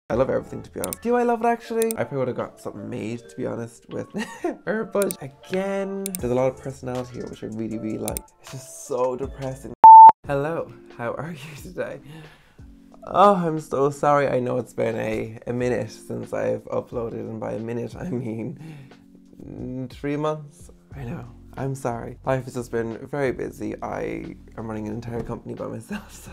I love everything, to be honest. Do I love it actually? I probably would have got something made, to be honest, with her, but again, there's a lot of personality here, which I really, really like. It's just so depressing. Hello, how are you today? Oh, I'm so sorry. I know it's been a minute since I've uploaded, and by a minute, I mean 3 months. I know. I'm sorry. Life has just been very busy. I am running an entire company by myself, so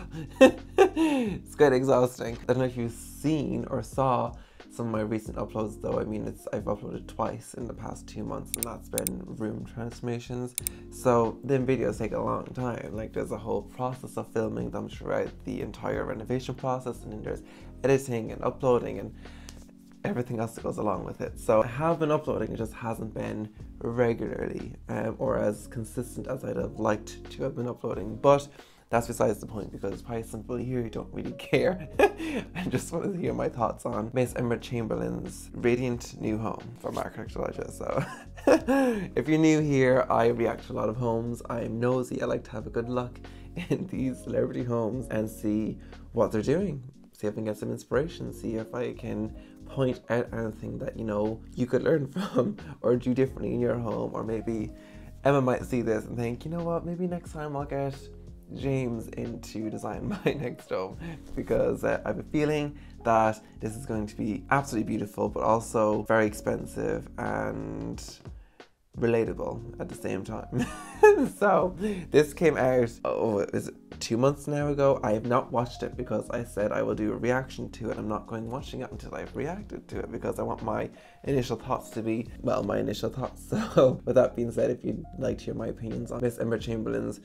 it's quite exhausting. I don't know if you've seen or saw some of my recent uploads though. I mean, I've uploaded twice in the past 2 months, and that's been room transformations. So then videos take a long time. Like, there's a whole process of filming them throughout the entire renovation process, and then there's editing and uploading and everything else that goes along with it. So I have been uploading, it just hasn't been regularly or as consistent as I'd have liked to have been uploading, but that's besides the point, because it's probably simple here, you don't really care. I just wanted to hear my thoughts on Miss Emma Chamberlain's radiant new home from Architecture. So if you're new here, I react to a lot of homes. I'm nosy, I like to have a good look in these celebrity homes and see what they're doing. See if I can get some inspiration, see if I can point out anything that, you know, you could learn from or do differently in your home. Or maybe Emma might see this and think, you know what, maybe next time I'll get James in to design my next home, because I have a feeling that this is going to be absolutely beautiful, but also very expensive and relatable at the same time. So this came out, is it 2 months now ago? I have not watched it because I said I will do a reaction to it. I'm not going watching it until I've reacted to it, because I want my initial thoughts to be, well, my initial thoughts. So with that being said, if you'd like to hear my opinions on Miss Emma Chamberlain's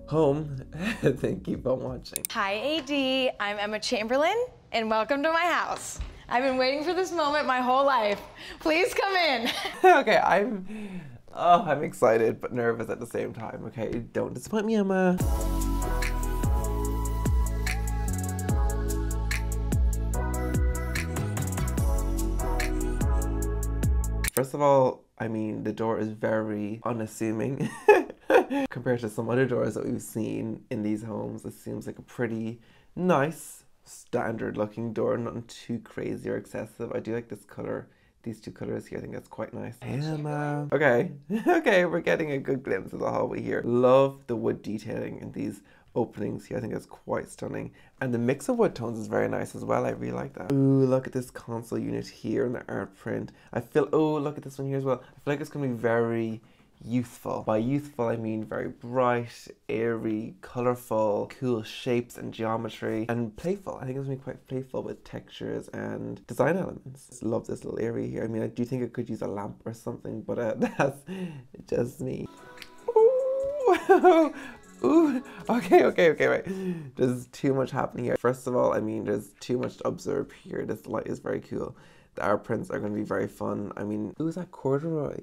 home, then keep on watching. Hi AD, I'm Emma Chamberlain, and welcome to my house. I've been waiting for this moment my whole life. Please come in. Okay, I'm excited but nervous at the same time. Okay, don't disappoint me, Emma. First of all, I mean, the door is very unassuming compared to some other doors that we've seen in these homes. It seems like a pretty nice, standard looking door, nothing too crazy or excessive. I do like this color. These two colors here, I think that's quite nice. Emma. Okay, okay, we're getting a good glimpse of the hallway here. Love the wood detailing in these openings here. I think that's quite stunning. And the mix of wood tones is very nice as well. I really like that. Ooh, look at this console unit here in the art print. Oh, look at this one here as well. I feel like it's gonna be very youthful. By youthful, I mean very bright, airy, colorful, cool shapes and geometry, and playful. I think it's gonna be quite playful with textures and design elements. Just love this little area here. I mean, I do think it could use a lamp or something, but that's just me. Ooh. Ooh, okay, right. There's too much happening here. First of all, I mean, there's too much to observe here. This light is very cool. The art prints are going to be very fun. I mean, ooh, is that corduroy?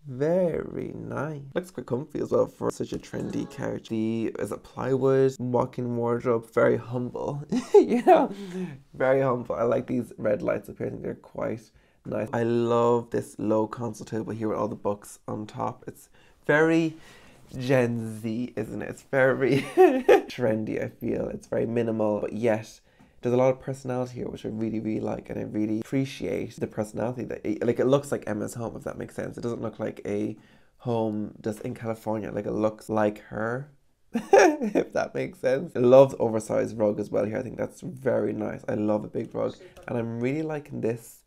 Very nice. Looks quite comfy as well for such a trendy couch. Is it plywood? Walk-in wardrobe. Very humble. You know, very humble. I like these red lights up here. I think they're quite nice. I love this low console table here with all the books on top. It's very Gen Z, isn't it? It's very trendy, I feel. It's very minimal, but yet there's a lot of personality here, which I really, really like, and I really appreciate the personality that it looks like Emma's home, if that makes sense. It doesn't look like a home just in California. Like, it looks like her, if that makes sense. I love the oversized rug as well here. I think that's very nice. I love a big rug, and I'm really liking this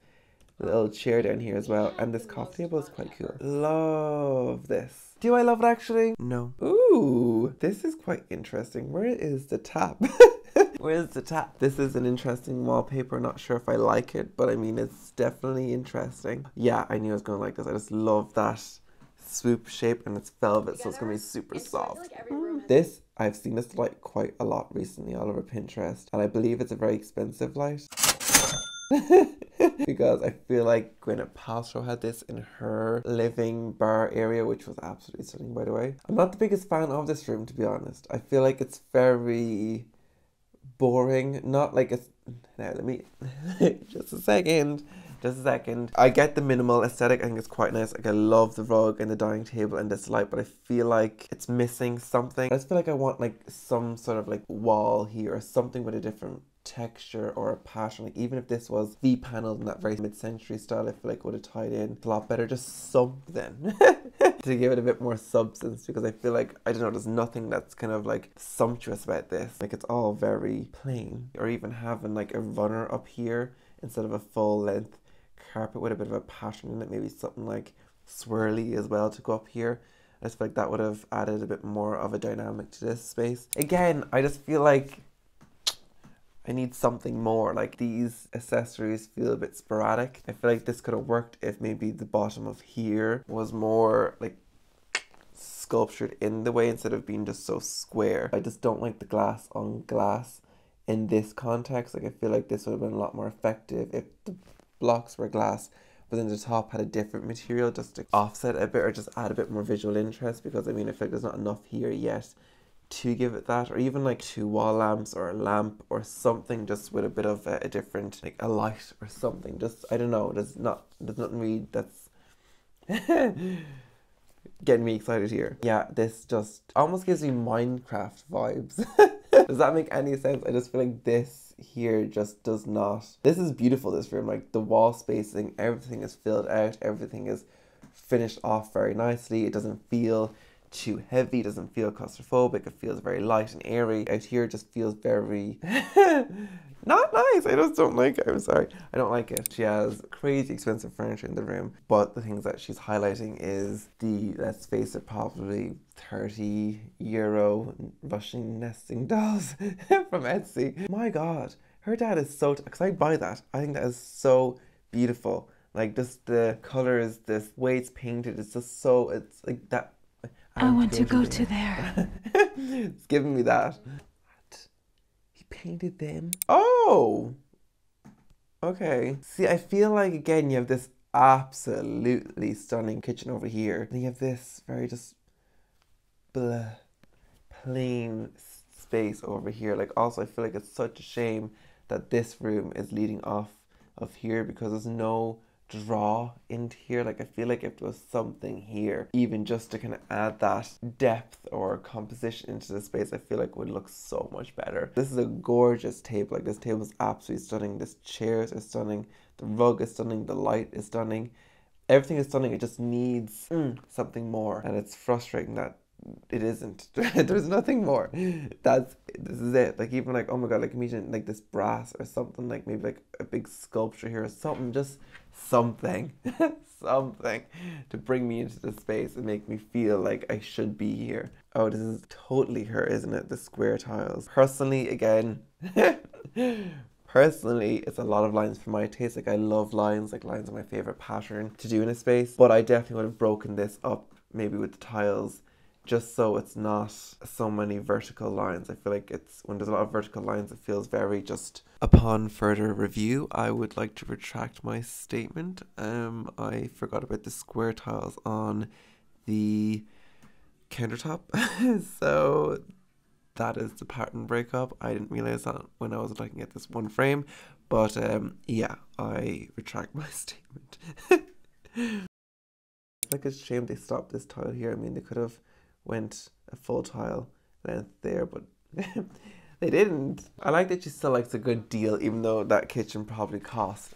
little chair down here as well, and this coffee table is quite cool. Love this. Do I love it actually? No. Ooh, this is quite interesting. Where is the tap? Where's the tap? This is an interesting wallpaper. Not sure if I like it, but I mean, it's definitely interesting. Yeah, I knew I was gonna like this. I just love that swoop shape, and it's velvet, so it's gonna be super soft. This, I've seen this light quite a lot recently all over Pinterest, and I believe it's a very expensive light. Because I feel like Gwyneth Paltrow had this in her living bar area, which was absolutely stunning, by the way. I'm not the biggest fan of this room, to be honest. I feel like it's very boring. Not like it's... Now, let me... Just a second. I get the minimal aesthetic. I think it's quite nice. Like, I love the rug and the dining table and this light, but I feel like it's missing something. I just feel like I want like some sort of like wall here or something with a different texture or a pattern. Like even if this was V-paneled in that very mid-century style, I feel like it would have tied in a lot better. Just something to give it a bit more substance, because I feel like, I don't know, there's nothing that's kind of like sumptuous about this. Like it's all very plain. Or even having like a runner up here instead of a full length carpet with a bit of a pattern in it, maybe something like swirly as well to go up here. I just feel like that would have added a bit more of a dynamic to this space. Again, I just feel like I need something more. Like these accessories feel a bit sporadic. I feel like this could have worked if maybe the bottom of here was more like sculptured in the way instead of being just so square. I just don't like the glass on glass in this context. Like I feel like this would have been a lot more effective if the blocks were glass, but then the top had a different material just to offset a bit or just add a bit more visual interest, because I mean I feel like there's not enough here yet to give it that. Or even like 2 wall lamps or a lamp or something just with a bit of a different, like a light or something. Just, I don't know, there's nothing really that's getting me excited here. Yeah, this just almost gives me Minecraft vibes. Does that make any sense? I just feel like this here just does not. This is beautiful, this room. Like the wall spacing, everything is filled out, everything is finished off very nicely. It doesn't feel too heavy, it doesn't feel claustrophobic, it feels very light and airy. Out here it just feels very not nice. I just don't like it. I'm sorry, I don't like it. She has crazy expensive furniture in the room, but the things that she's highlighting is the, let's face it, probably €30 Russian nesting dolls from Etsy. My god, her dad is so, because I'd buy that. I think that is so beautiful. Like just the colors, this way it's painted, it's just so, it's like that. I want to go to there. It's giving me that. What? He painted them? Oh! Okay. See, I feel like, again, you have this absolutely stunning kitchen over here. And you have this very just blah, plain space over here. Like, also, I feel like it's such a shame that this room is leading off of here, because there's no draw into here. Like I feel like if there was something here, even just to kind of add that depth or composition into the space, I feel like would look so much better. This is a gorgeous table. Like this table is absolutely stunning. This chairs are stunning. The rug is stunning. The light is stunning. Everything is stunning. It just needs something more, and it's frustrating that it isn't. There's nothing more. This is it. Like even like, oh my god, like imagine like this brass or something, like maybe like a big sculpture here or something, just something something to bring me into the space and make me feel like I should be here. Oh, this is totally her, isn't it? The square tiles. Personally, again, personally, it's a lot of lines for my taste. Like I love lines. Like lines are my favorite pattern to do in a space, but I definitely would have broken this up maybe with the tiles, just so it's not so many vertical lines. I feel like it's, when there's a lot of vertical lines, it feels very just. Upon further review, I would like to retract my statement. I forgot about the square tiles on the countertop. So that is the pattern breakup. I didn't realize that when I was looking at this one frame, but yeah, I retract my statement. It's like a shame they stopped this tile here. I mean, they could have went a full tile length there, but they didn't. I like that she still likes a good deal, even though that kitchen probably cost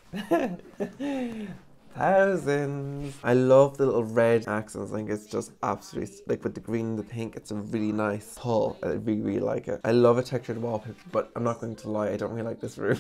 thousands. I love the little red accents. I think it's just absolutely, like with the green and the pink, it's a really nice pull. I really, really like it. I love a textured wallpaper, but I'm not going to lie, I don't really like this room.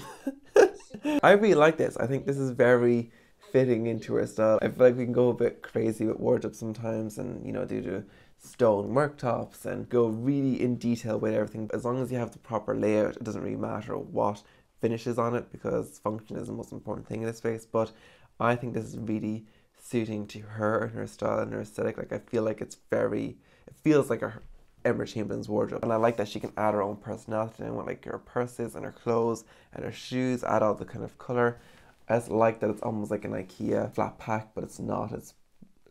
I really like this. I think this is very fitting into her style. I feel like we can go a bit crazy with wardrobe sometimes, and you know, do the stone worktops and go really in detail with everything. But as long as you have the proper layout, it doesn't really matter what finishes on it, because function is the most important thing in this space. But I think this is really suiting to her and her style and her aesthetic. Like I feel like it's very, it feels like a Emma Chamberlain's wardrobe, and I like that she can add her own personality and with like her purses and her clothes and her shoes, add all the kind of color. I just like that it's almost like an IKEA flat pack, but it's not. It's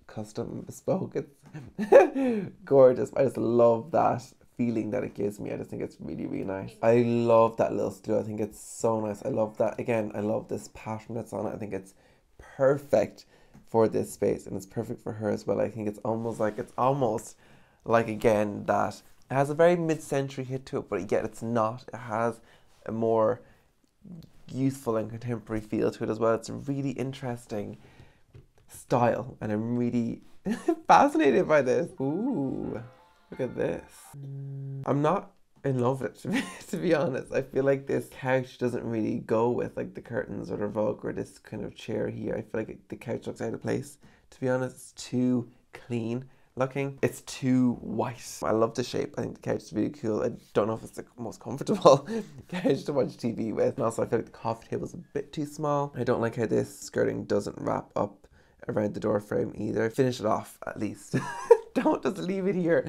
custom bespoke. It's gorgeous. I just love that feeling that it gives me. I just think it's really, really nice. I love that little studio. I think it's so nice. I love that. Again, I love this pattern that's on it. I think it's perfect for this space, and it's perfect for her as well. I think it's almost like again, that it has a very mid-century hit to it, but yet it's not. It has a more youthful and contemporary feel to it as well. It's a really interesting style and I'm really fascinated by this. Ooh, look at this. I'm not in love with it, to be honest. I feel like this couch doesn't really go with like the curtains or the rug or this kind of chair here. I feel like the couch looks out of place, to be honest. It's too clean looking. It's too white. I love the shape. I think the couch is really cool. I don't know if it's the most comfortable couch to watch TV with. And also I feel like the coffee table is a bit too small. I don't like how this skirting doesn't wrap up around the door frame either. Finish it off at least. Don't just leave it here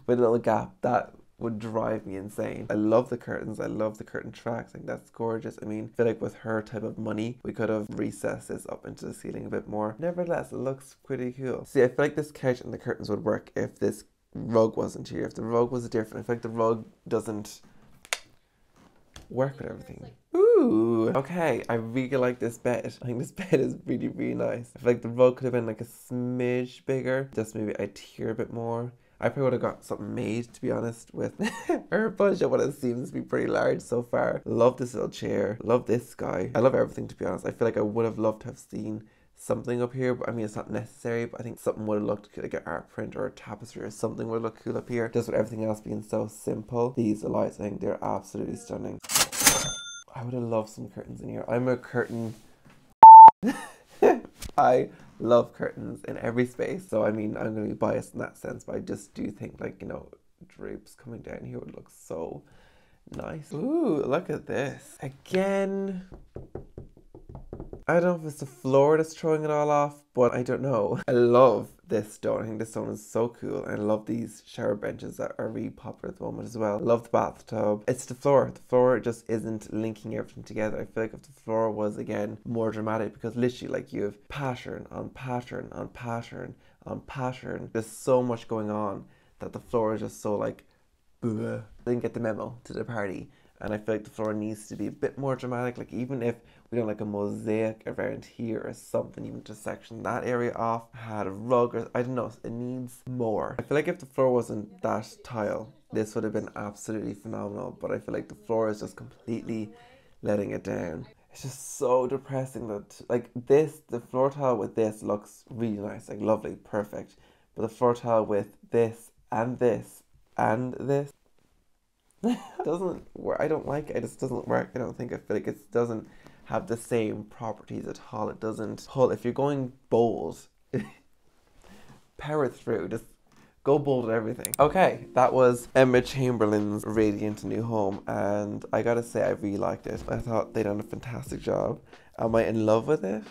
with a little gap. That would drive me insane. I love the curtains. I love the curtain tracks. I think that's gorgeous. I mean, I feel like with her type of money, we could have recessed this up into the ceiling a bit more. Nevertheless, it looks pretty cool. See, I feel like this couch and the curtains would work if this rug wasn't here. If the rug was different, I feel like the rug doesn't work with everything. Ooh, okay, I really like this bed. I think this bed is really, really nice. I feel like the rug could have been like a smidge bigger, just maybe a tier a bit more. I probably would have got something made, to be honest, with her budget, what it seems to be pretty large so far. Love this little chair. Love this guy. I love everything, to be honest. I feel like I would have loved to have seen something up here, but I mean, it's not necessary, but I think something would have looked like an art print or a tapestry or something would look cool up here. Just with everything else being so simple. These lights, I think they're absolutely stunning. I would have loved some curtains in here. I'm a curtain... I love curtains in every space, so I mean, I'm going to be biased in that sense, but I just do think, like, you know, drapes coming down here would look so nice. Ooh, look at this. Again, I don't know if it's the floor that's throwing it all off, but I don't know. I love this stone. I think this stone is so cool, and I love these shower benches that are really popular at the moment as well. I love the bathtub. It's the floor. The floor just isn't linking everything together. I feel like if the floor was, again, more dramatic, because literally, like, you have pattern on pattern on pattern on pattern. There's so much going on that the floor is just so, like, bleh. I didn't get the memo to the party. And I feel like the floor needs to be a bit more dramatic. Like, even if we don't like a mosaic around here or something, even to section that area off, had a rug or I don't know, it needs more. I feel like if the floor wasn't that tile, this would have been absolutely phenomenal. But I feel like the floor is just completely letting it down. It's just so depressing that, like, this, the floor tile with this looks really nice, like lovely, perfect. But the floor tile with this and this and this doesn't work. I don't like it. It just doesn't work. I don't think. I feel like it doesn't have the same properties at all. It doesn't pull. If you're going bold, power through. Just go bold at everything. Okay, that was Emma Chamberlain's radiant new home, and I gotta say I really liked it. I thought they done a fantastic job. Am I in love with it?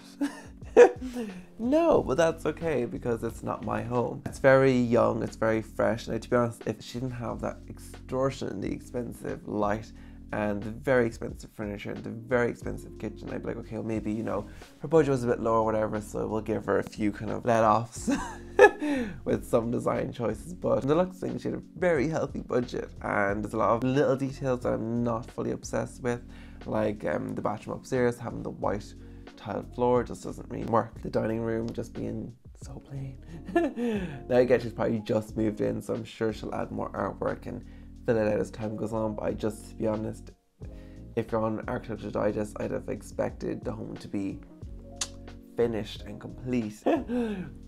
No, but that's okay because it's not my home. It's very young, it's very fresh, and to be honest, if she didn't have that extortionately expensive light and the very expensive furniture and the very expensive kitchen, I'd be like, okay, well maybe, you know, her budget was a bit low or whatever, so we'll give her a few kind of let-offs with some design choices. But in the looks thing, she had a very healthy budget, and there's a lot of little details that I'm not fully obsessed with, like the bathroom upstairs having the white tiled floor just doesn't really work. The dining room just being so plain. Now again, she's probably just moved in, so I'm sure she'll add more artwork and fill it out as time goes on, but I just, to be honest, if you're on Architecture Digest, I'd have expected the home to be finished and complete.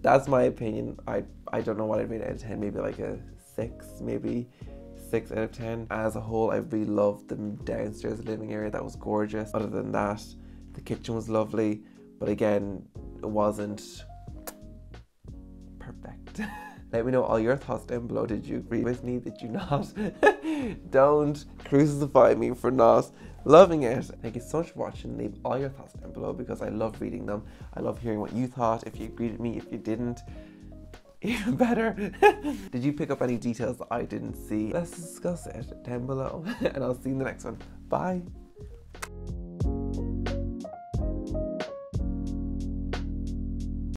That's my opinion. I don't know what I'd rate out of 10, maybe like a 6, maybe 6 out of 10. As a whole, I really loved the downstairs living area. That was gorgeous. Other than that, the kitchen was lovely, but again, it wasn't perfect. Let me know all your thoughts down below. Did you agree with me? Did you not? Don't crucify me for not loving it. Thank you so much for watching. Leave all your thoughts down below because I love reading them. I love hearing what you thought. If you agreed with me, if you didn't, even better. Did you pick up any details that I didn't see? Let's discuss it down below, and I'll see you in the next one. Bye.